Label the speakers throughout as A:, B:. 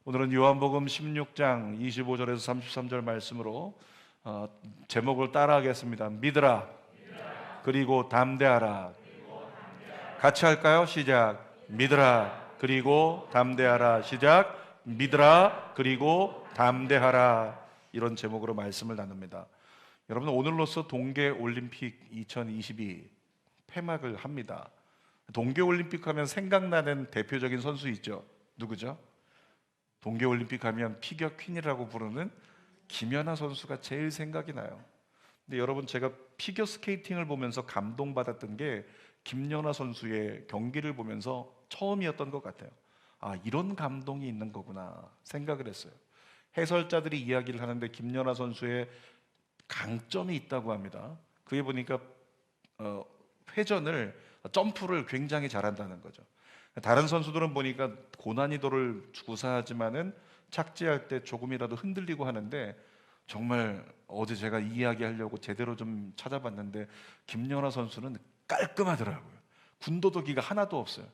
A: 오늘은 요한복음 16장 25절에서 33절 말씀으로 제목을 따라하겠습니다. 믿으라, 그리고 담대하라. 같이 할까요? 시작. 믿으라, 그리고 담대하라. 시작. 믿으라, 그리고 담대하라. 이런 제목으로 말씀을 나눕니다. 여러분, 오늘로써 동계올림픽 2022 폐막을 합니다. 동계올림픽 하면 생각나는 대표적인 선수 있죠? 누구죠? 동계올림픽 하면 피겨 퀸이라고 부르는 김연아 선수가 제일 생각이 나요. 근데 여러분, 제가 피겨 스케이팅을 보면서 감동받았던 게 김연아 선수의 경기를 보면서 처음이었던 것 같아요. 아, 이런 감동이 있는 거구나 생각을 했어요. 해설자들이 이야기를 하는데 김연아 선수의 강점이 있다고 합니다. 그게 보니까 회전을, 점프를 굉장히 잘한다는 거죠. 다른 선수들은 보니까 고난이도를 구사하지만은 착지할 때 조금이라도 흔들리고 하는데, 정말 어제 제가 이야기하려고 제대로 좀 찾아봤는데 김연아 선수는 깔끔하더라고요. 군더더기가 하나도 없어요.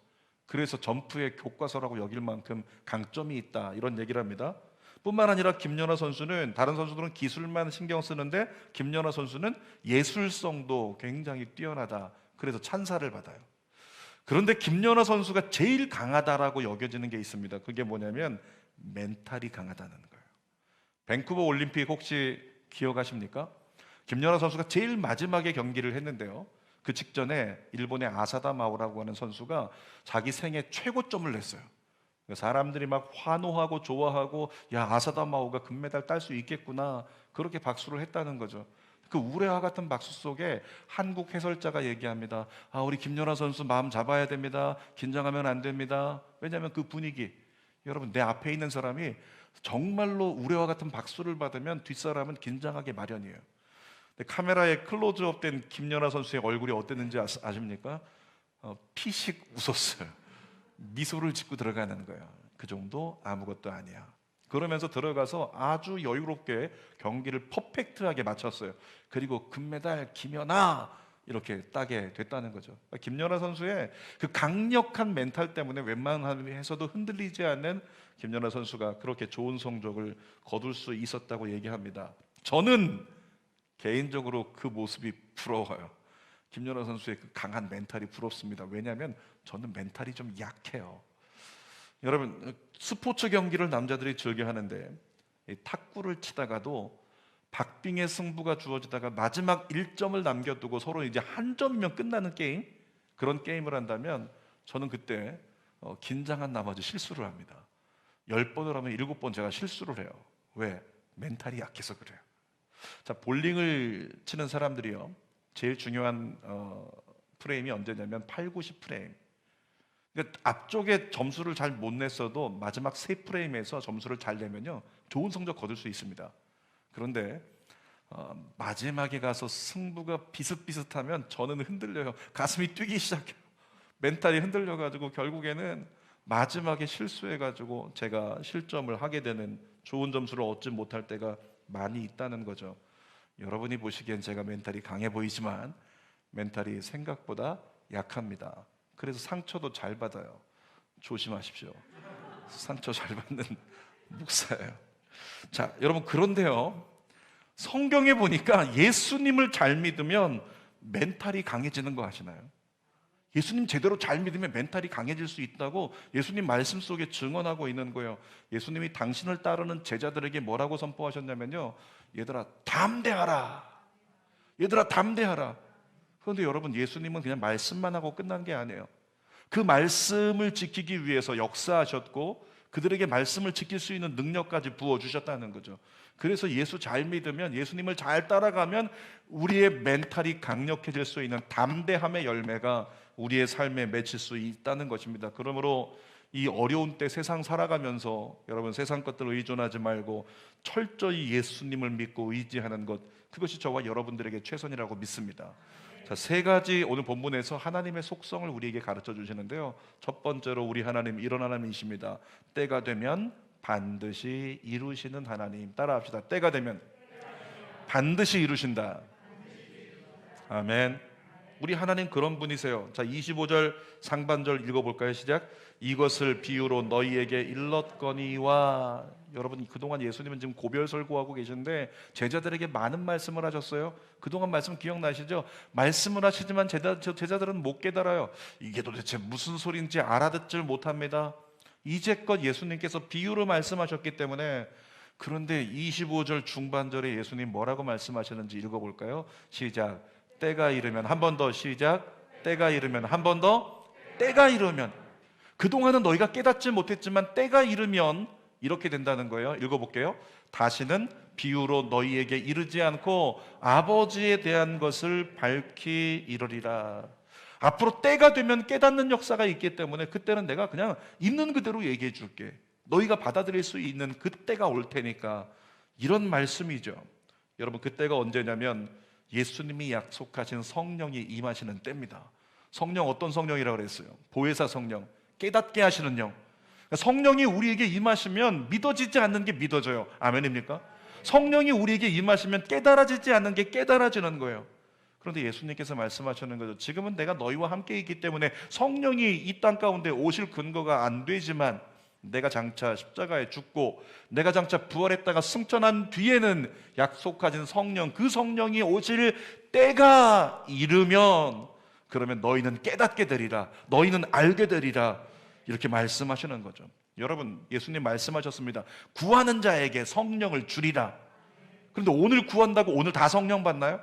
A: 그래서 점프의 교과서라고 여길 만큼 강점이 있다, 이런 얘기를 합니다. 뿐만 아니라 김연아 선수는, 다른 선수들은 기술만 신경 쓰는데 김연아 선수는 예술성도 굉장히 뛰어나다, 그래서 찬사를 받아요. 그런데 김연아 선수가 제일 강하다라고 여겨지는 게 있습니다. 그게 뭐냐면 멘탈이 강하다는 거예요. 밴쿠버 올림픽 혹시 기억하십니까? 김연아 선수가 제일 마지막에 경기를 했는데요, 그 직전에 일본의 아사다 마오라고 하는 선수가 자기 생애 최고점을 냈어요. 사람들이 막 환호하고 좋아하고, 야, 아사다 마오가 금메달 딸 수 있겠구나, 그렇게 박수를 했다는 거죠. 그 우레와 같은 박수 속에 한국 해설자가 얘기합니다. 아, 우리 김연아 선수 마음 잡아야 됩니다. 긴장하면 안 됩니다. 왜냐하면 그 분위기, 여러분, 내 앞에 있는 사람이 정말로 우레와 같은 박수를 받으면 뒷사람은 긴장하게 마련이에요. 근데 카메라에 클로즈업 된 김연아 선수의 얼굴이 어땠는지 아십니까? 피식 웃었어요. 미소를 짓고 들어가는 거예요. 그 정도 아무것도 아니야. 그러면서 들어가서 아주 여유롭게 경기를 퍼펙트하게 마쳤어요. 그리고 금메달 김연아 이렇게 따게 됐다는 거죠. 김연아 선수의 그 강력한 멘탈 때문에 웬만해서도 흔들리지 않는 김연아 선수가 그렇게 좋은 성적을 거둘 수 있었다고 얘기합니다. 저는 개인적으로 그 모습이 부러워요. 김연아 선수의 그 강한 멘탈이 부럽습니다. 왜냐하면 저는 멘탈이 좀 약해요. 여러분, 스포츠 경기를 남자들이 즐겨 하는데 탁구를 치다가도 박빙의 승부가 주어지다가 마지막 1점을 남겨두고 서로 이제 한 점이면 끝나는 게임, 그런 게임을 한다면 저는 그때 긴장한 나머지 실수를 합니다. 10번을 하면 7번 제가 실수를 해요. 왜? 멘탈이 약해서 그래요. 자, 볼링을 치는 사람들이요, 제일 중요한 프레임이 언제냐면 8, 90 프레임. 그러니까 앞쪽에 점수를 잘 못 냈어도 마지막 3프레임에서 점수를 잘 내면요, 좋은 성적 거둘 수 있습니다. 그런데 마지막에 가서 승부가 비슷비슷하면 저는 흔들려요. 가슴이 뛰기 시작해요. 멘탈이 흔들려가지고 결국에는 마지막에 실수해가지고 제가 실점을 하게 되는, 좋은 점수를 얻지 못할 때가 많이 있다는 거죠. 여러분이 보시기엔 제가 멘탈이 강해 보이지만 멘탈이 생각보다 약합니다. 그래서 상처도 잘 받아요. 조심하십시오. 상처 잘 받는 목사예요. 자, 여러분, 그런데요, 성경에 보니까 예수님을 잘 믿으면 멘탈이 강해지는 거 아시나요? 예수님 제대로 잘 믿으면 멘탈이 강해질 수 있다고 예수님 말씀 속에 증언하고 있는 거예요. 예수님이 당신을 따르는 제자들에게 뭐라고 선포하셨냐면요, 얘들아 담대하라, 얘들아 담대하라. 그런데 여러분, 예수님은 그냥 말씀만 하고 끝난 게 아니에요. 그 말씀을 지키기 위해서 역사하셨고 그들에게 말씀을 지킬 수 있는 능력까지 부어주셨다는 거죠. 그래서 예수 잘 믿으면, 예수님을 잘 따라가면 우리의 멘탈이 강력해질 수 있는 담대함의 열매가 우리의 삶에 맺힐 수 있다는 것입니다. 그러므로 이 어려운 때 세상 살아가면서 여러분, 세상 것들을 의존하지 말고 철저히 예수님을 믿고 의지하는 것, 그것이 저와 여러분들에게 최선이라고 믿습니다. 자, 3가지 오늘 본문에서 하나님의 속성을 우리에게 가르쳐 주시는데요, 첫 번째로 우리 하나님 이런 하나님이십니다. 때가 되면 반드시 이루시는 하나님. 따라합시다. 때가 되면 반드시 이루신다. 아멘. 우리 하나님 그런 분이세요. 자, 25절 상반절 읽어볼까요? 시작. 이것을 비유로 너희에게 일렀거니와. 여러분, 그동안 예수님은 지금 고별설교하고 계신데 제자들에게 많은 말씀을 하셨어요. 그동안 말씀 기억나시죠? 말씀을 하시지만 제자들은 못 깨달아요. 이게 도대체 무슨 소리인지 알아듣질 못합니다. 이제껏 예수님께서 비유로 말씀하셨기 때문에. 그런데 25절 중반절에 예수님 뭐라고 말씀하시는지 읽어볼까요? 시작. 때가 이르면, 한 번 더 시작. 때가 이르면, 한 번 더. 때가 이르면. 그동안은 너희가 깨닫지 못했지만 때가 이르면 이렇게 된다는 거예요. 읽어볼게요. 다시는 비유로 너희에게 이르지 않고 아버지에 대한 것을 밝히 이르리라. 앞으로 때가 되면 깨닫는 역사가 있기 때문에 그때는 내가 그냥 있는 그대로 얘기해 줄게. 너희가 받아들일 수 있는 그때가 올 테니까. 이런 말씀이죠. 여러분, 그때가 언제냐면 예수님이 약속하신 성령이 임하시는 때입니다. 성령, 어떤 성령이라고 그랬어요? 보혜사 성령, 깨닫게 하시는 영. 성령이 우리에게 임하시면 믿어지지 않는 게 믿어져요. 아멘입니까? 성령이 우리에게 임하시면 깨달아지지 않는 게 깨달아지는 거예요. 그런데 예수님께서 말씀하시는 거죠. 지금은 내가 너희와 함께 있기 때문에 성령이 이 땅 가운데 오실 근거가 안 되지만 내가 장차 십자가에 죽고 내가 장차 부활했다가 승천한 뒤에는 약속하신 성령, 그 성령이 오실 때가 이르면 그러면 너희는 깨닫게 되리라, 너희는 알게 되리라, 이렇게 말씀하시는 거죠. 여러분, 예수님 말씀하셨습니다. 구하는 자에게 성령을 주리라. 그런데 오늘 구한다고 오늘 다 성령 받나요?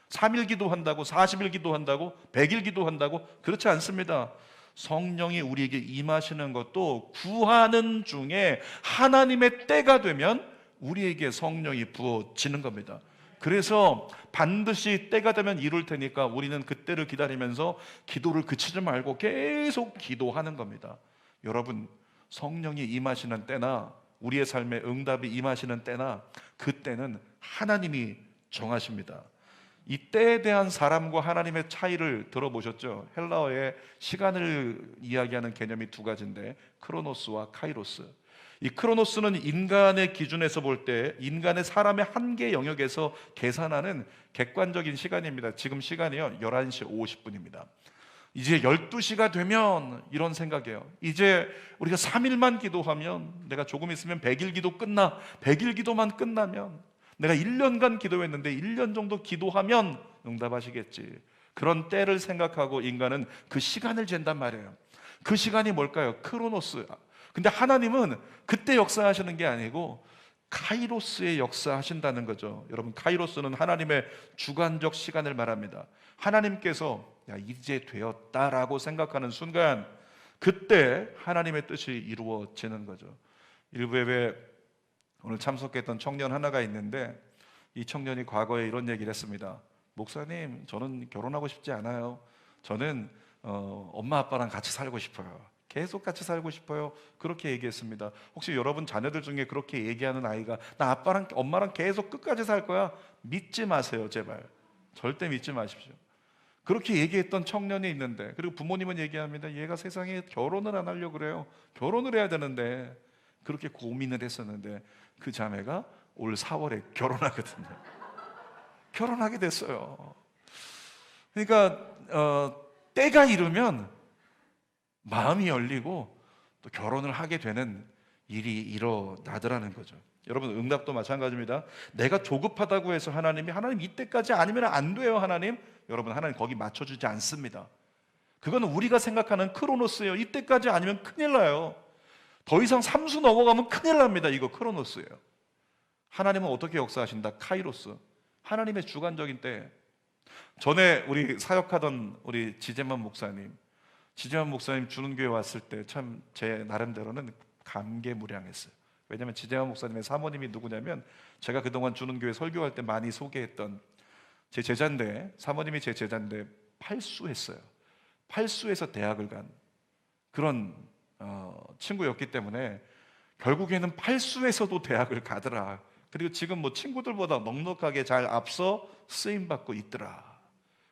A: 3일 기도한다고, 40일 기도한다고, 100일 기도한다고? 그렇지 않습니다. 성령이 우리에게 임하시는 것도 구하는 중에 하나님의 때가 되면 우리에게 성령이 부어지는 겁니다. 그래서 반드시 때가 되면 이룰 테니까 우리는 그때를 기다리면서 기도를 그치지 말고 계속 기도하는 겁니다. 여러분, 성령이 임하시는 때나 우리의 삶에 응답이 임하시는 때나 그때는 하나님이 정하십니다. 이 때에 대한 사람과 하나님의 차이를 들어보셨죠? 헬라어의 시간을 이야기하는 개념이 두 가지인데 크로노스와 카이로스. 이 크로노스는 인간의 기준에서 볼 때 인간의 사람의 한계 영역에서 계산하는 객관적인 시간입니다. 지금 시간이요 11시 50분입니다. 이제 12시가 되면 이런 생각이에요. 이제 우리가 3일만 기도하면, 내가 조금 있으면 100일 기도 끝나, 100일 기도만 끝나면, 내가 1년간 기도했는데 1년 정도 기도하면 응답하시겠지. 그런 때를 생각하고 인간은 그 시간을 잰단 말이에요. 그 시간이 뭘까요? 크로노스. 근데 하나님은 그때 역사하시는 게 아니고 카이로스의 역사하신다는 거죠. 여러분, 카이로스는 하나님의 주관적 시간을 말합니다. 하나님께서 야, 이제 되었다라고 생각하는 순간 그때 하나님의 뜻이 이루어지는 거죠. 일부 예배 오늘 참석했던 청년 하나가 있는데 이 청년이 과거에 이런 얘기를 했습니다. 목사님, 저는 결혼하고 싶지 않아요. 저는 엄마 아빠랑 같이 살고 싶어요. 계속 같이 살고 싶어요. 그렇게 얘기했습니다. 혹시 여러분 자녀들 중에 그렇게 얘기하는 아이가 나 아빠랑 엄마랑 계속 끝까지 살 거야? 믿지 마세요, 제발. 절대 믿지 마십시오. 그렇게 얘기했던 청년이 있는데, 그리고 부모님은 얘기합니다. 얘가 세상에 결혼을 안 하려고 그래요. 결혼을 해야 되는데. 그렇게 고민을 했었는데 그 자매가 올 4월에 결혼하거든요. 결혼하게 됐어요. 그러니까 때가 이르면 마음이 열리고 또 결혼을 하게 되는 일이 일어나더라는 거죠. 여러분, 응답도 마찬가지입니다. 내가 조급하다고 해서 하나님 이때까지 아니면 안 돼요, 하나님. 여러분, 하나님 거기 맞춰주지 않습니다. 그거는 우리가 생각하는 크로노스예요. 이때까지 아니면 큰일 나요. 더 이상 3수 넘어가면 큰일 납니다. 이거 크로노스예요. 하나님은 어떻게 역사하신다? 카이로스. 하나님의 주관적인 때. 전에 우리 사역하던 우리 지재만 목사님 주는 교회 왔을 때 참 제 나름대로는 감개무량했어요. 왜냐하면 지재만 목사님의 사모님이 누구냐면 제가 그동안 주는 교회 설교할 때 많이 소개했던 제 제자인데, 사모님이 제 제자인데 팔수했어요. 팔수해서 대학을 간 그런 친구였기 때문에 결국에는 팔수에서도 대학을 가더라. 그리고 지금 뭐 친구들보다 넉넉하게 잘 앞서 쓰임받고 있더라.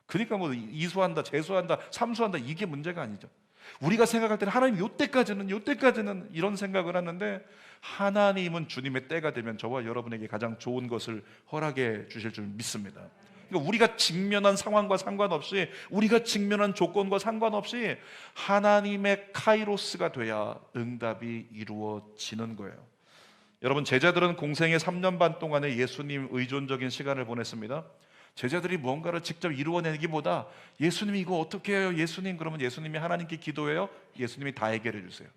A: 그러니까 뭐 이수한다, 재수한다, 삼수한다, 이게 문제가 아니죠. 우리가 생각할 때는 하나님 요때까지는 이런 생각을 하는데, 하나님은 주님의 때가 되면 저와 여러분에게 가장 좋은 것을 허락해 주실 줄 믿습니다. 그러니까 우리가 직면한 상황과 상관없이, 우리가 직면한 조건과 상관없이 하나님의 카이로스가 돼야 응답이 이루어지는 거예요. 여러분, 제자들은 공생의 3년 반 동안에 예수님 의존적인 시간을 보냈습니다. 제자들이 뭔가를 직접 이루어내기보다 예수님이 이거 어떻게 해요? 예수님, 그러면 예수님이 하나님께 기도해요. 예수님이 다 해결해 주세요.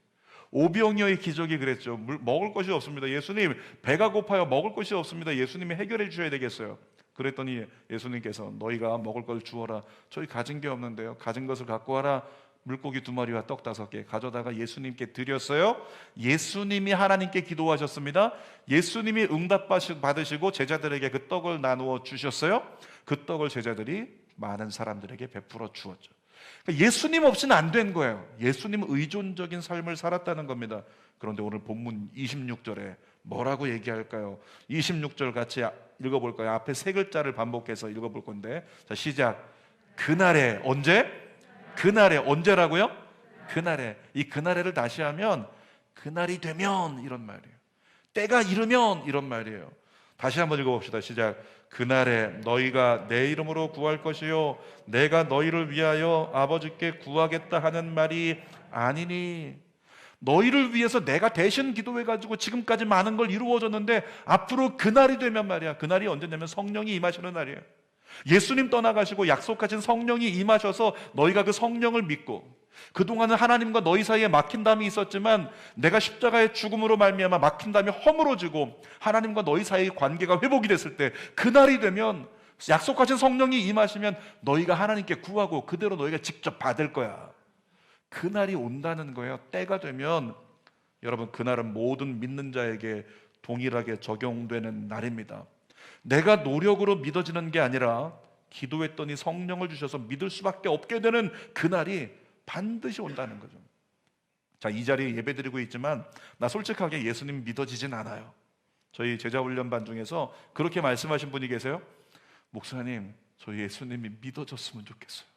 A: 오병이어의 기적이 그랬죠. 먹을 것이 없습니다. 예수님, 배가 고파요. 먹을 것이 없습니다. 예수님이 해결해 주셔야 되겠어요. 그랬더니 예수님께서 너희가 먹을 걸 주어라. 저희 가진 게 없는데요. 가진 것을 갖고 와라. 물고기 2마리와 떡 5개 가져다가 예수님께 드렸어요. 예수님이 하나님께 기도하셨습니다. 예수님이 응답 받으시고 제자들에게 그 떡을 나누어 주셨어요. 그 떡을 제자들이 많은 사람들에게 베풀어 주었죠. 그러니까 예수님 없이는 안 된 거예요. 예수님 의존적인 삶을 살았다는 겁니다. 그런데 오늘 본문 26절에 뭐라고 얘기할까요? 26절 같이 읽어볼까요? 앞에 3글자를 반복해서 읽어볼 건데, 자, 시작. 그날에, 언제? 그날에, 언제라고요? 그날에. 이 그날에를 다시 하면 그날이 되면 이런 말이에요. 때가 이르면 이런 말이에요. 다시 한번 읽어봅시다. 시작. 그날에 너희가 내 이름으로 구할 것이요 내가 너희를 위하여 아버지께 구하겠다 하는 말이 아니니. 너희를 위해서 내가 대신 기도해가지고 지금까지 많은 걸 이루어졌는데 앞으로 그날이 되면 말이야. 그날이 언제냐면 성령이 임하시는 날이에요. 예수님 떠나가시고 약속하신 성령이 임하셔서 너희가 그 성령을 믿고, 그동안은 하나님과 너희 사이에 막힌담이 있었지만 내가 십자가의 죽음으로 말미암아 막힌담이 허물어지고 하나님과 너희 사이의 관계가 회복이 됐을 때, 그날이 되면 약속하신 성령이 임하시면 너희가 하나님께 구하고 그대로 너희가 직접 받을 거야. 그날이 온다는 거예요. 때가 되면. 여러분, 그날은 모든 믿는 자에게 동일하게 적용되는 날입니다. 내가 노력으로 믿어지는 게 아니라 기도했더니 성령을 주셔서 믿을 수밖에 없게 되는 그날이 반드시 온다는 거죠. 자, 이 자리에 예배드리고 있지만 나 솔직하게 예수님 믿어지진 않아요. 저희 제자훈련반 중에서 그렇게 말씀하신 분이 계세요. 목사님, 저 예수님이 믿어졌으면 좋겠어요.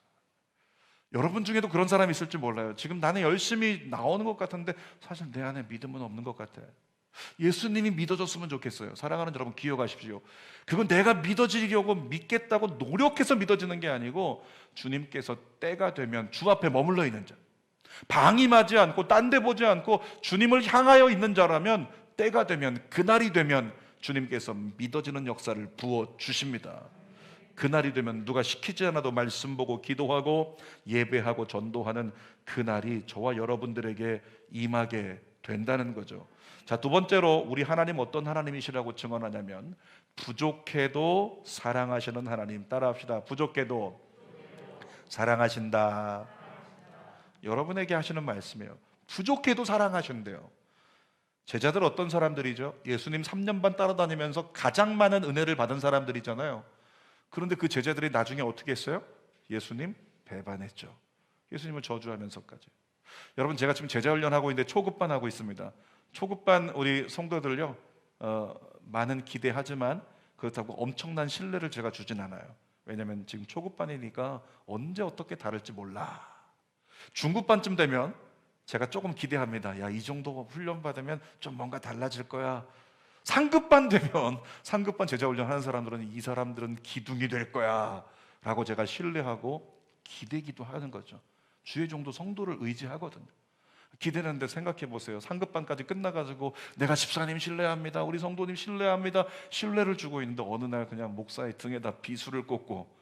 A: 여러분 중에도 그런 사람이 있을지 몰라요. 지금 나는 열심히 나오는 것 같은데 사실 내 안에 믿음은 없는 것 같아요. 예수님이 믿어졌으면 좋겠어요. 사랑하는 여러분, 기억하십시오. 그건 내가 믿어지려고 믿겠다고 노력해서 믿어지는 게 아니고 주님께서 때가 되면 주 앞에 머물러 있는 자, 방임하지 않고 딴 데 보지 않고 주님을 향하여 있는 자라면 때가 되면, 그날이 되면 주님께서 믿어지는 역사를 부어주십니다. 그날이 되면 누가 시키지 않아도 말씀 보고 기도하고 예배하고 전도하는 그날이 저와 여러분들에게 임하게 된다는 거죠. 자, 두 번째로 우리 하나님 어떤 하나님이시라고 증언하냐면 부족해도 사랑하시는 하나님. 따라합시다. 부족해도 사랑하신다. 여러분에게 하시는 말씀이에요. 부족해도 사랑하신대요. 제자들 어떤 사람들이죠? 예수님 3년 반 따라다니면서 가장 많은 은혜를 받은 사람들이잖아요. 그런데 그 제자들이 나중에 어떻게 했어요? 예수님 배반했죠. 예수님을 저주하면서까지. 여러분, 제가 지금 제자훈련 하고 있는데 초급반 하고 있습니다. 초급반 우리 성도들요, 많은 기대하지만 그렇다고 엄청난 신뢰를 제가 주진 않아요. 왜냐하면 지금 초급반이니까 언제 어떻게 다를지 몰라. 중급반쯤 되면 제가 조금 기대합니다. 야, 이 정도 훈련 받으면 좀 뭔가 달라질 거야. 상급반 되면, 상급반 제자훈련 하는 사람들은 이 사람들은 기둥이 될 거야 라고 제가 신뢰하고 기대기도 하는 거죠. 주의 종도 성도를 의지하거든요. 기대는데 생각해 보세요. 상급반까지 끝나가지고 내가 집사님 신뢰합니다, 우리 성도님 신뢰합니다, 신뢰를 주고 있는데 어느 날 그냥 목사의 등에다 비수를 꽂고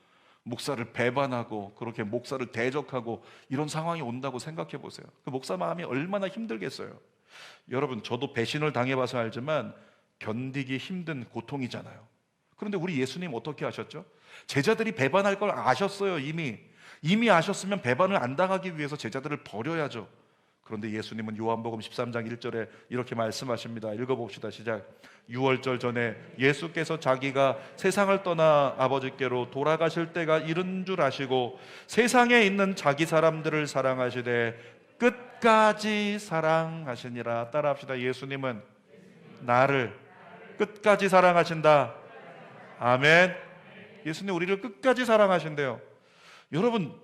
A: 목사를 배반하고 그렇게 목사를 대적하고 이런 상황이 온다고 생각해 보세요. 그 목사 마음이 얼마나 힘들겠어요. 여러분, 저도 배신을 당해봐서 알지만 견디기 힘든 고통이잖아요. 그런데 우리 예수님 어떻게 하셨죠? 제자들이 배반할 걸 아셨어요. 이미 아셨으면 배반을 안 당하기 위해서 제자들을 버려야죠. 그런데 예수님은 요한복음 13장 1절에 이렇게 말씀하십니다. 읽어봅시다. 시작. 6월절 전에 예수께서 자기가 세상을 떠나 아버지께로 돌아가실 때가 이른 줄 아시고 세상에 있는 자기 사람들을 사랑하시되 끝까지 사랑하시니라. 따라합시다. 예수님은 나를 끝까지 사랑하신다. 아멘. 예수님 우리를 끝까지 사랑하신대요. 여러분,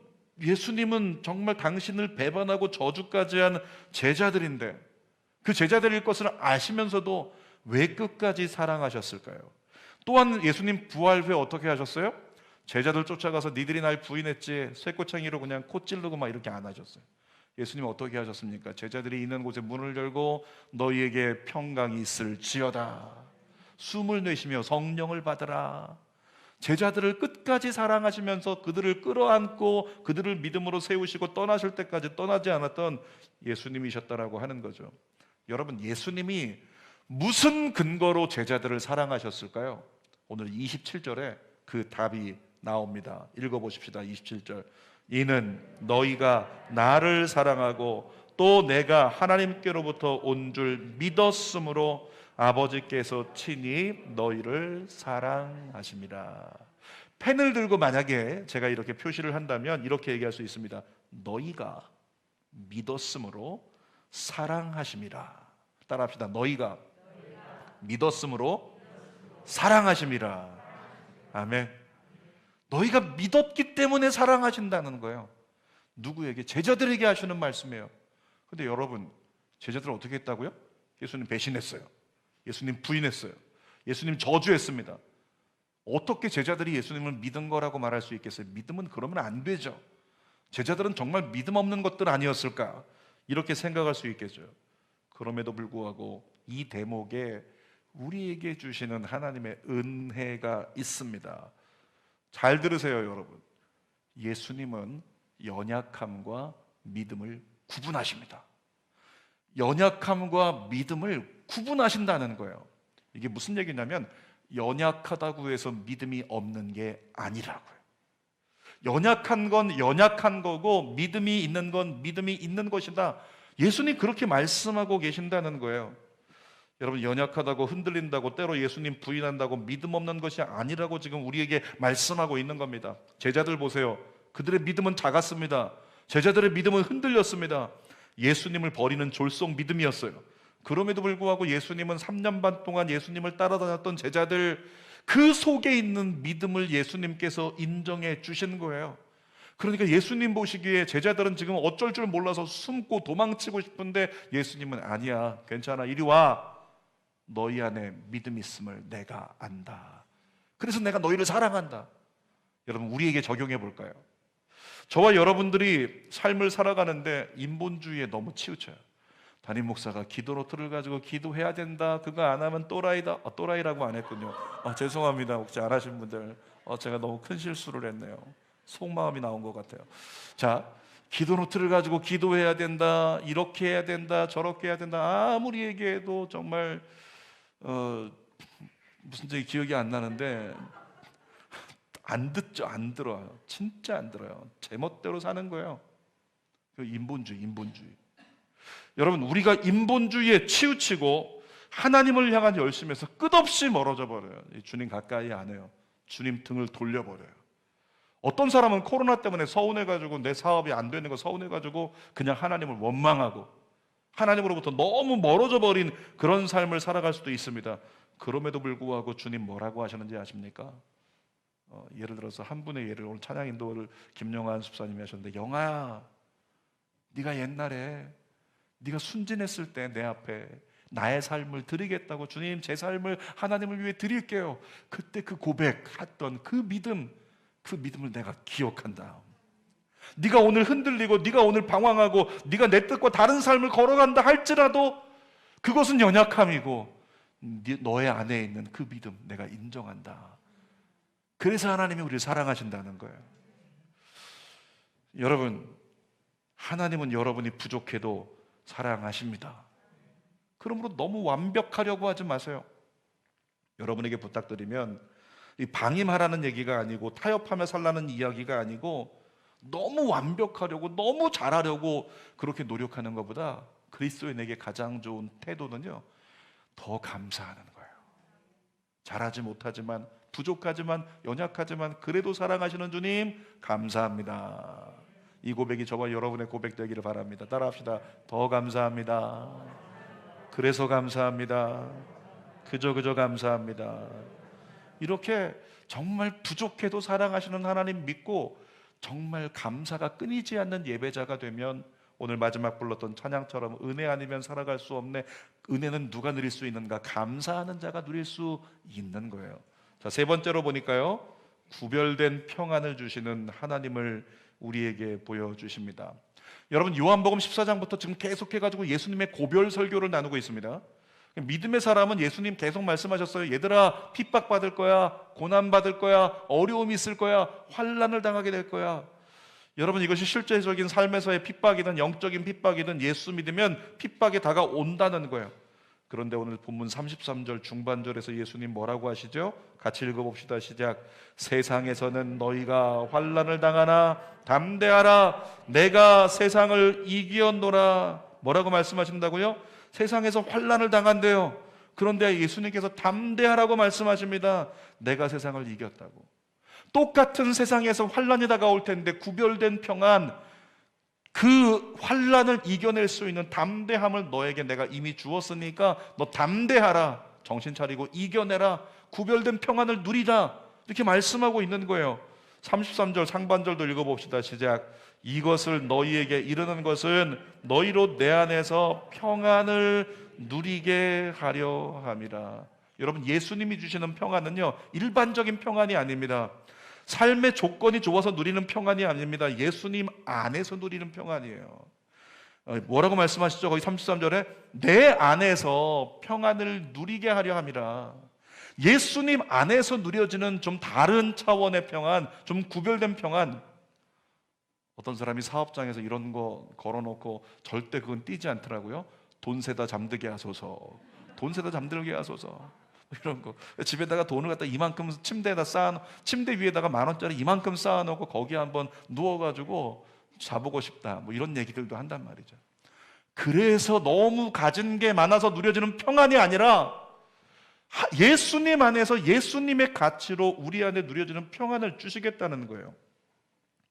A: 예수님은 정말 당신을 배반하고 저주까지 한 제자들인데 그 제자들일 것을 아시면서도 왜 끝까지 사랑하셨을까요? 또한 예수님 부활 후에 어떻게 하셨어요? 제자들 쫓아가서 니들이 날 부인했지 쇠꼬챙이로 그냥 코 찌르고 막 이렇게 안 하셨어요. 예수님 어떻게 하셨습니까? 제자들이 있는 곳에 문을 열고 너희에게 평강이 있을지어다. 숨을 내쉬며 성령을 받으라. 제자들을 끝까지 사랑하시면서 그들을 끌어안고 그들을 믿음으로 세우시고 떠나실 때까지 떠나지 않았던 예수님이셨다라고 하는 거죠. 여러분, 예수님이 무슨 근거로 제자들을 사랑하셨을까요? 오늘 27절에 그 답이 나옵니다. 읽어보십시다. 27절. 이는 너희가 나를 사랑하고 또 내가 하나님께로부터 온 줄 믿었으므로 아버지께서 친히 너희를 사랑하심이라. 펜을 들고 만약에 제가 이렇게 표시를 한다면 이렇게 얘기할 수 있습니다. 너희가 믿었으므로 사랑하심이라. 따라합시다. 너희가 믿었으므로 사랑하심이라. 아멘. 너희가 믿었기 때문에 사랑하신다는 거예요. 누구에게? 제자들에게 하시는 말씀이에요. 근데 여러분, 제자들은 어떻게 했다고요? 예수님 배신했어요. 예수님 부인했어요. 예수님 저주했습니다. 어떻게 제자들이 예수님을 믿은 거라고 말할 수 있겠어요? 믿으면 그러면 안 되죠. 제자들은 정말 믿음 없는 것들 아니었을까? 이렇게 생각할 수 있겠죠. 그럼에도 불구하고 이 대목에 우리에게 주시는 하나님의 은혜가 있습니다. 잘 들으세요, 여러분. 예수님은 연약함과 믿음을 구분하십니다. 연약함과 믿음을 구분하신다는 거예요. 이게 무슨 얘기냐면 연약하다고 해서 믿음이 없는 게 아니라고요. 연약한 건 연약한 거고 믿음이 있는 건 믿음이 있는 것이다. 예수님 그렇게 말씀하고 계신다는 거예요. 여러분, 연약하다고 흔들린다고 때로 예수님 부인한다고 믿음 없는 것이 아니라고 지금 우리에게 말씀하고 있는 겁니다. 제자들 보세요. 그들의 믿음은 작았습니다. 제자들의 믿음은 흔들렸습니다. 예수님을 버리는 졸속 믿음이었어요. 그럼에도 불구하고 예수님은 3년 반 동안 예수님을 따라다녔던 제자들, 그 속에 있는 믿음을 예수님께서 인정해 주신 거예요. 그러니까 예수님 보시기에 제자들은 지금 어쩔 줄 몰라서 숨고 도망치고 싶은데 예수님은 아니야, 괜찮아, 이리 와. 너희 안에 믿음이 있음을 내가 안다. 그래서 내가 너희를 사랑한다. 여러분, 우리에게 적용해 볼까요? 저와 여러분들이 삶을 살아가는데 인본주의에 너무 치우쳐요. 담임 목사가 기도노트를 가지고 기도해야 된다, 그거 안 하면 또라이다. 또라이라고 안 했군요. 죄송합니다. 혹시 안 하신 분들, 제가 너무 큰 실수를 했네요. 속마음이 나온 것 같아요. 자, 기도노트를 가지고 기도해야 된다, 이렇게 해야 된다, 저렇게 해야 된다. 아무리 얘기해도 정말 무슨 기억이 안 나는데 안 듣죠. 안 들어요. 진짜 안 들어요. 제멋대로 사는 거예요. 인본주의. 여러분, 우리가 인본주의에 치우치고 하나님을 향한 열심에서 끝없이 멀어져 버려요. 주님 가까이 안 해요. 주님 등을 돌려버려요. 어떤 사람은 코로나 때문에 서운해가지고 내 사업이 안 되는 거 서운해가지고 그냥 하나님을 원망하고 하나님으로부터 너무 멀어져 버린 그런 삶을 살아갈 수도 있습니다. 그럼에도 불구하고 주님 뭐라고 하셨는지 아십니까? 예를 들어서 한 분의 예를, 오늘 찬양 인도를 김영환 집사님이 하셨는데, 영아야, 네가 옛날에 네가 순진했을 때 내 앞에 나의 삶을 드리겠다고, 주님 제 삶을 하나님을 위해 드릴게요, 그때 그 고백했던 그 믿음을 내가 기억한다. 네가 오늘 흔들리고 네가 오늘 방황하고 네가 내 뜻과 다른 삶을 걸어간다 할지라도 그것은 연약함이고 너의 안에 있는 그 믿음 내가 인정한다. 그래서 하나님이 우리를 사랑하신다는 거예요. 여러분, 하나님은 여러분이 부족해도 사랑하십니다. 그러므로 너무 완벽하려고 하지 마세요. 여러분에게 부탁드리면 이 방임하라는 얘기가 아니고 타협하며 살라는 이야기가 아니고 너무 완벽하려고 너무 잘하려고 그렇게 노력하는 것보다 그리스도인에게 가장 좋은 태도는요, 더 감사하는 거예요. 잘하지 못하지만, 부족하지만, 연약하지만 그래도 사랑하시는 주님 감사합니다. 이 고백이 저와 여러분의 고백 되기를 바랍니다. 따라합시다. 더 감사합니다. 그래서 감사합니다. 그저 감사합니다. 이렇게 정말 부족해도 사랑하시는 하나님 믿고 정말 감사가 끊이지 않는 예배자가 되면 오늘 마지막 불렀던 찬양처럼 은혜 아니면 살아갈 수 없네. 은혜는 누가 누릴 수 있는가? 감사하는 자가 누릴 수 있는 거예요. 자, 세 번째로 보니까요, 구별된 평안을 주시는 하나님을 우리에게 보여주십니다. 여러분, 요한복음 14장부터 지금 계속해가지고 예수님의 고별 설교를 나누고 있습니다. 믿음의 사람은 예수님 계속 말씀하셨어요. 얘들아, 핍박받을 거야, 고난받을 거야, 어려움이 있을 거야, 환난을 당하게 될 거야. 여러분, 이것이 실제적인 삶에서의 핍박이든 영적인 핍박이든 예수 믿으면 핍박이 다가온다는 거예요. 그런데 오늘 본문 33절 중반절에서 예수님 뭐라고 하시죠? 같이 읽어봅시다. 시작. 세상에서는 너희가 환난을 당하나 담대하라, 내가 세상을 이기었노라. 뭐라고 말씀하신다고요? 세상에서 환난을 당한대요. 그런데 예수님께서 담대하라고 말씀하십니다. 내가 세상을 이겼다고. 똑같은 세상에서 환난이 다가올 텐데 구별된 평안, 그 환난을 이겨낼 수 있는 담대함을 너에게 내가 이미 주었으니까 너 담대하라, 정신 차리고 이겨내라, 구별된 평안을 누리라, 이렇게 말씀하고 있는 거예요. 33절 상반절도 읽어봅시다. 시작. 이것을 너희에게 이르는 것은 너희로 내 안에서 평안을 누리게 하려 함이라. 여러분, 예수님이 주시는 평안은요, 일반적인 평안이 아닙니다. 삶의 조건이 좋아서 누리는 평안이 아닙니다. 예수님 안에서 누리는 평안이에요. 뭐라고 말씀하시죠? 거기 33절에 내 안에서 평안을 누리게 하려 함이라. 예수님 안에서 누려지는 좀 다른 차원의 평안, 좀 구별된 평안. 어떤 사람이 사업장에서 이런 거 걸어놓고 절대 그건 띄지 않더라고요. 돈 세다 잠들게 하소서, 돈 세다 잠들게 하소서, 이런 거. 집에다가 돈을 갖다 이만큼 침대에다 침대 위에다가 10,000원짜리 이만큼 쌓아놓고 거기에 한번 누워가지고 자보고 싶다, 뭐 이런 얘기들도 한단 말이죠. 그래서 너무 가진 게 많아서 누려지는 평안이 아니라 예수님 안에서 예수님의 가치로 우리 안에 누려지는 평안을 주시겠다는 거예요.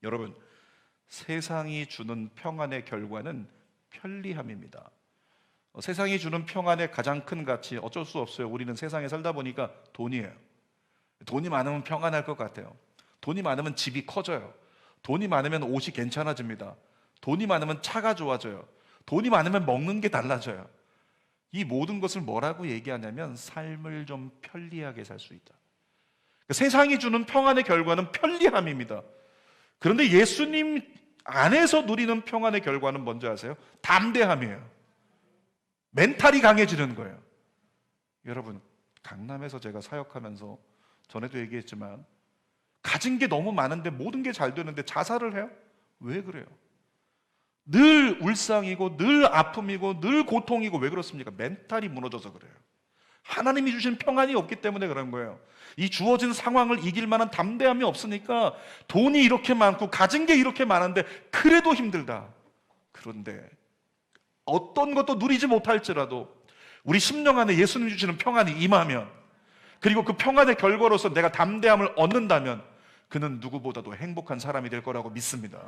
A: 여러분, 세상이 주는 평안의 결과는 편리함입니다. 세상이 주는 평안의 가장 큰 가치, 어쩔 수 없어요. 우리는 세상에 살다 보니까 돈이에요. 돈이 많으면 평안할 것 같아요. 돈이 많으면 집이 커져요. 돈이 많으면 옷이 괜찮아집니다. 돈이 많으면 차가 좋아져요. 돈이 많으면 먹는 게 달라져요. 이 모든 것을 뭐라고 얘기하냐면 삶을 좀 편리하게 살 수 있다. 세상이 주는 평안의 결과는 편리함입니다. 그런데 예수님 안에서 누리는 평안의 결과는 뭔지 아세요? 담대함이에요. 멘탈이 강해지는 거예요. 여러분, 강남에서 제가 사역하면서 전에도 얘기했지만 가진 게 너무 많은데 모든 게 잘 되는데 자살을 해요? 왜 그래요? 늘 울상이고 늘 아픔이고 늘 고통이고. 왜 그렇습니까? 멘탈이 무너져서 그래요. 하나님이 주신 평안이 없기 때문에 그런 거예요. 이 주어진 상황을 이길 만한 담대함이 없으니까 돈이 이렇게 많고 가진 게 이렇게 많은데 그래도 힘들다. 그런데 어떤 것도 누리지 못할지라도 우리 심령 안에 예수님 주시는 평안이 임하면, 그리고 그 평안의 결과로서 내가 담대함을 얻는다면 그는 누구보다도 행복한 사람이 될 거라고 믿습니다.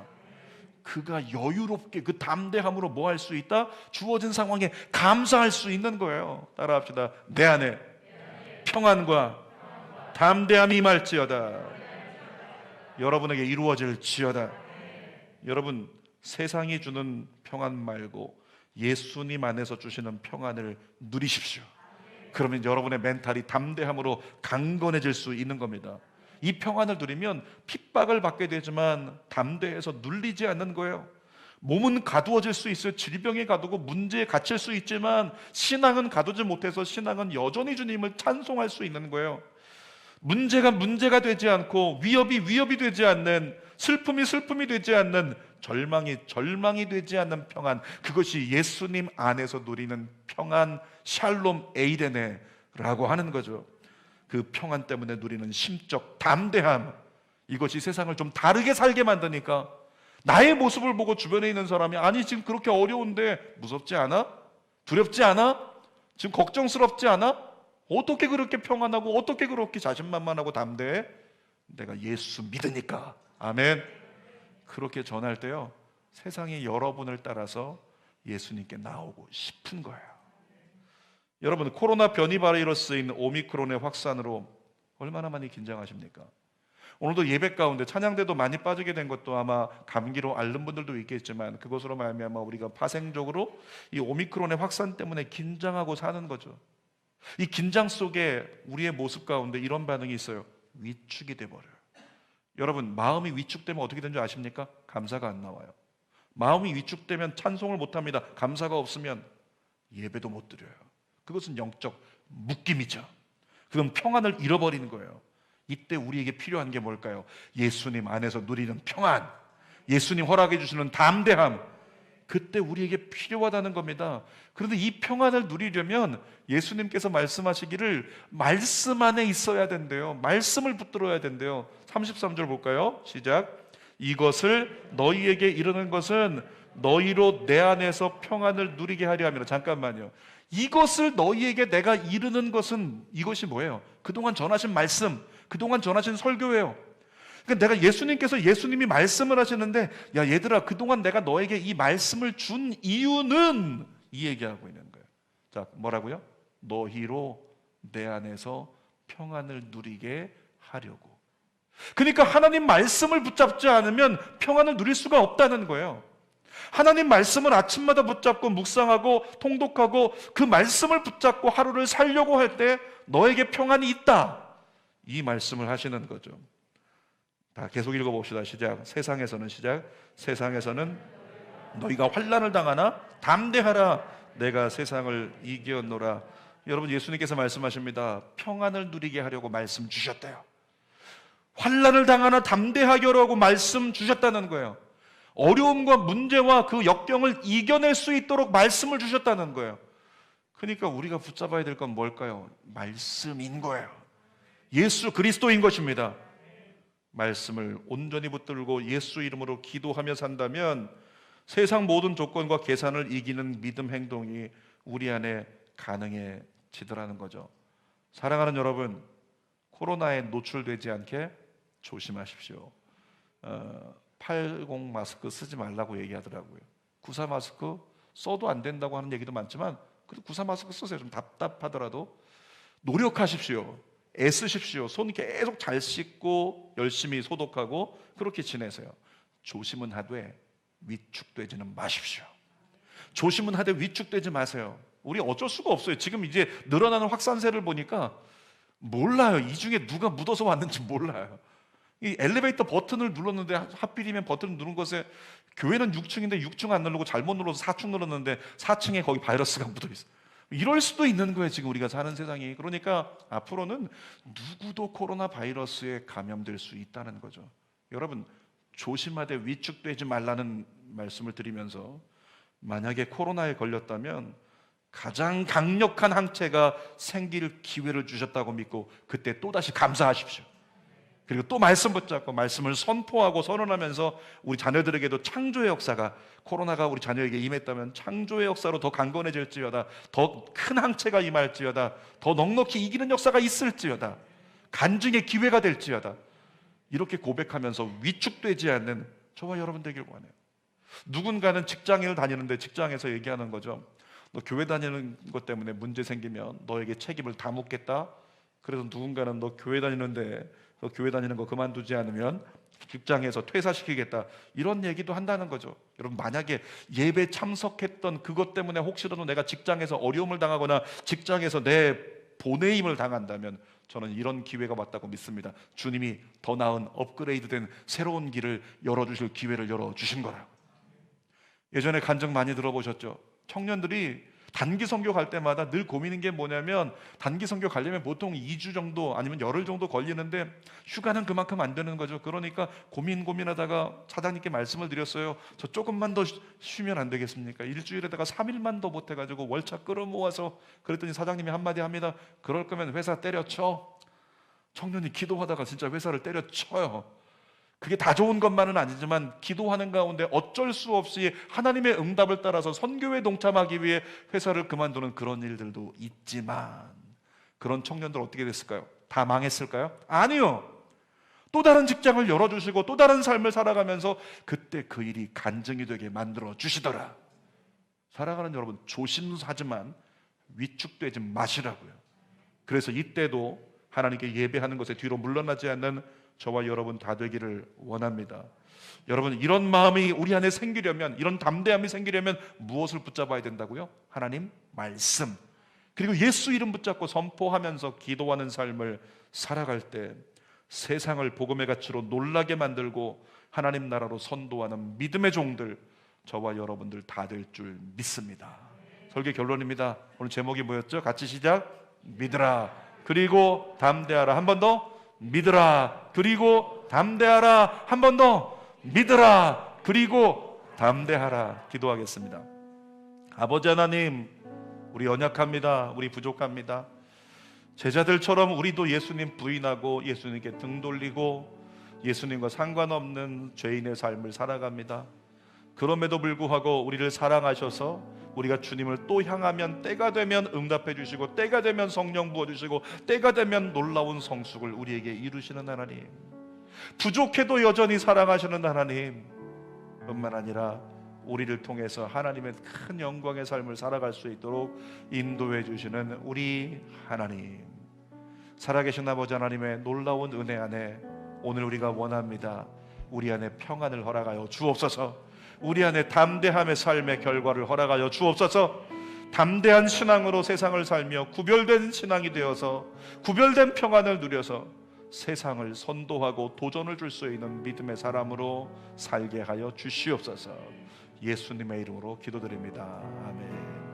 A: 그가 여유롭게 그 담대함으로 뭐 할 수 있다? 주어진 상황에 감사할 수 있는 거예요. 따라합시다. 내 안에 평안과 담대함이 임할지어다. 여러분에게 이루어질지어다. 여러분, 세상이 주는 평안 말고 예수님 안에서 주시는 평안을 누리십시오. 그러면 여러분의 멘탈이 담대함으로 강건해질 수 있는 겁니다. 이 평안을 누리면 핍박을 받게 되지만 담대해서 눌리지 않는 거예요. 몸은 가두어질 수 있어요. 질병에 가두고 문제에 갇힐 수 있지만 신앙은 가두지 못해서 신앙은 여전히 주님을 찬송할 수 있는 거예요. 문제가 문제가 되지 않고 위협이 되지 않는, 슬픔이 되지 않는, 절망이 되지 않는 평안, 그것이 예수님 안에서 누리는 평안, 샬롬 에이레네라고 하는 거죠. 그 평안 때문에 누리는 심적 담대함, 이것이 세상을 좀 다르게 살게 만드니까 나의 모습을 보고 주변에 있는 사람이, 아니 지금 그렇게 어려운데 무섭지 않아? 두렵지 않아? 지금 걱정스럽지 않아? 어떻게 그렇게 평안하고 어떻게 그렇게 자신만만하고 담대해? 내가 예수 믿으니까. 아멘. 그렇게 전할 때요, 세상이 여러분을 따라서 예수님께 나오고 싶은 거예요. 여러분, 코로나 변이 바이러스인 오미크론의 확산으로 얼마나 많이 긴장하십니까? 오늘도 예배 가운데 찬양대도 많이 빠지게 된 것도 아마 감기로 앓는 분들도 있겠지만 그것으로 말미암아 우리가 파생적으로 이 오미크론의 확산 때문에 긴장하고 사는 거죠. 이 긴장 속에 우리의 모습 가운데 이런 반응이 있어요. 위축이 돼버려요. 여러분, 마음이 위축되면 어떻게 되는 줄 아십니까? 감사가 안 나와요. 마음이 위축되면 찬송을 못합니다. 감사가 없으면 예배도 못 드려요. 그것은 영적 묶임이죠. 그건 평안을 잃어버리는 거예요. 이때 우리에게 필요한 게 뭘까요? 예수님 안에서 누리는 평안, 예수님 허락해 주시는 담대함, 그때 우리에게 필요하다는 겁니다. 그런데 이 평안을 누리려면 예수님께서 말씀하시기를 말씀 안에 있어야 된대요. 말씀을 붙들어야 된대요. 33절 볼까요? 시작. 이것을 너희에게 이르는 것은 너희로 내 안에서 평안을 누리게 하려 함이라. 잠깐만요. 이것을 너희에게 내가 이르는 것은, 이것이 뭐예요? 그동안 전하신 말씀, 그동안 전하신 설교예요. 그러니까 내가 예수님이 말씀을 하시는데, 야 얘들아, 그동안 내가 너에게 이 말씀을 준 이유는, 이 얘기하고 있는 거예요. 자, 뭐라고요? 너희로 내 안에서 평안을 누리게 하려고. 그러니까 하나님 말씀을 붙잡지 않으면 평안을 누릴 수가 없다는 거예요. 하나님 말씀을 아침마다 붙잡고 묵상하고 통독하고 그 말씀을 붙잡고 하루를 살려고 할 때 너에게 평안이 있다, 이 말씀을 하시는 거죠. 다 계속 읽어봅시다. 시작. 세상에서는, 시작. 세상에서는 너희가 환난을 당하나 담대하라, 내가 세상을 이겼노라. 여러분, 예수님께서 말씀하십니다. 평안을 누리게 하려고 말씀 주셨대요. 환난을 당하나 담대하게 하라고 말씀 주셨다는 거예요. 어려움과 문제와 그 역경을 이겨낼 수 있도록 말씀을 주셨다는 거예요. 그러니까 우리가 붙잡아야 될 건 뭘까요? 말씀인 거예요. 예수 그리스도인 것입니다. 말씀을 온전히 붙들고 예수 이름으로 기도하며 산다면 세상 모든 조건과 계산을 이기는 믿음 행동이 우리 안에 가능해지더라는 거죠. 사랑하는 여러분, 코로나에 노출되지 않게 조심하십시오. 80 마스크 쓰지 말라고 얘기하더라고요. 94 마스크 써도 안 된다고 하는 얘기도 많지만 그래도 94 마스크 쓰세요. 좀 답답하더라도 노력하십시오. 애쓰십시오. 손 계속 잘 씻고 열심히 소독하고 그렇게 지내세요. 조심은 하되 위축되지는 마십시오. 조심은 하되 위축되지 마세요. 우리 어쩔 수가 없어요. 지금 이제 늘어나는 확산세를 보니까 몰라요. 이 중에 누가 묻어서 왔는지 몰라요. 이 엘리베이터 버튼을 눌렀는데 하필이면 버튼을 누른 것에, 교회는 6층인데 6층 안 누르고 잘못 눌러서 4층 눌렀는데 4층에 거기 바이러스가 묻어 있어요. 이럴 수도 있는 거예요, 지금 우리가 사는 세상이. 그러니까 앞으로는 누구도 코로나 바이러스에 감염될 수 있다는 거죠. 여러분, 조심하되 위축되지 말라는 말씀을 드리면서, 만약에 코로나에 걸렸다면 가장 강력한 항체가 생길 기회를 주셨다고 믿고 그때 또다시 감사하십시오. 그리고 또 말씀 붙잡고 말씀을 선포하고 선언하면서 우리 자녀들에게도 창조의 역사가, 코로나가 우리 자녀에게 임했다면 창조의 역사로 더 강건해질지어다, 더 큰 항체가 임할지어다, 더 넉넉히 이기는 역사가 있을지어다, 간증의 기회가 될지어다, 이렇게 고백하면서 위축되지 않는 저와 여러분 되길 원해요. 누군가는 직장을 다니는데 직장에서 얘기하는 거죠. 너 교회 다니는 것 때문에 문제 생기면 너에게 책임을 다 묻겠다. 그래서 누군가는 너 교회 다니는데 너 교회 다니는 거 그만두지 않으면 직장에서 퇴사시키겠다, 이런 얘기도 한다는 거죠. 여러분, 만약에 예배 참석했던 그것 때문에 혹시라도 내가 직장에서 어려움을 당하거나 직장에서 내 보내임을 당한다면 저는 이런 기회가 왔다고 믿습니다. 주님이 더 나은 업그레이드된 새로운 길을 열어주실 기회를 열어주신 거라고. 예전에 간증 많이 들어보셨죠? 청년들이 단기 선교 갈 때마다 늘 고민인 게 뭐냐면, 단기 선교 가려면 보통 2주 정도 아니면 열흘 정도 걸리는데 휴가는 그만큼 안 되는 거죠. 그러니까 고민하다가 사장님께 말씀을 드렸어요. 저 조금만 더 쉬면 안 되겠습니까? 일주일에다가 3일만 더 못해가지고 월차 끌어모아서. 그랬더니 사장님이 한마디 합니다. 그럴 거면 회사 때려쳐. 청년이 기도하다가 진짜 회사를 때려쳐요. 그게 다 좋은 것만은 아니지만 기도하는 가운데 어쩔 수 없이 하나님의 응답을 따라서 선교에 동참하기 위해 회사를 그만두는 그런 일들도 있지만, 그런 청년들 어떻게 됐을까요? 다 망했을까요? 아니요. 또 다른 직장을 열어주시고 또 다른 삶을 살아가면서 그때 그 일이 간증이 되게 만들어 주시더라. 사랑하는 여러분, 조심하지만 위축되지 마시라고요. 그래서 이때도 하나님께 예배하는 것에 뒤로 물러나지 않는 저와 여러분 다 되기를 원합니다. 여러분, 이런 마음이 우리 안에 생기려면, 이런 담대함이 생기려면 무엇을 붙잡아야 된다고요? 하나님 말씀, 그리고 예수 이름 붙잡고 선포하면서 기도하는 삶을 살아갈 때 세상을 복음의 가치로 놀라게 만들고 하나님 나라로 선도하는 믿음의 종들, 저와 여러분들 다 될 줄 믿습니다. 설교 결론입니다. 오늘 제목이 뭐였죠? 같이 시작. 믿으라. 그리고 담대하라. 한 번 더. 믿으라. 그리고 담대하라. 한 번 더. 믿으라. 그리고 담대하라. 기도하겠습니다. 아버지 하나님, 우리 연약합니다. 우리 부족합니다. 제자들처럼 우리도 예수님 부인하고 예수님께 등 돌리고 예수님과 상관없는 죄인의 삶을 살아갑니다. 그럼에도 불구하고 우리를 사랑하셔서 우리가 주님을 또 향하면 때가 되면 응답해 주시고 때가 되면 성령 부어주시고 때가 되면 놀라운 성숙을 우리에게 이루시는 하나님, 부족해도 여전히 사랑하시는 하나님 뿐만 아니라 우리를 통해서 하나님의 큰 영광의 삶을 살아갈 수 있도록 인도해 주시는 우리 하나님, 살아계신 아버지 하나님의 놀라운 은혜 안에 오늘 우리가 원합니다. 우리 안에 평안을 허락하여 주옵소서. 우리 안에 담대함의 삶의 결과를 허락하여 주옵소서. 담대한 신앙으로 세상을 살며 구별된 신앙이 되어서 구별된 평안을 누려서 세상을 선도하고 도전을 줄 수 있는 믿음의 사람으로 살게 하여 주시옵소서. 예수님의 이름으로 기도드립니다. 아멘.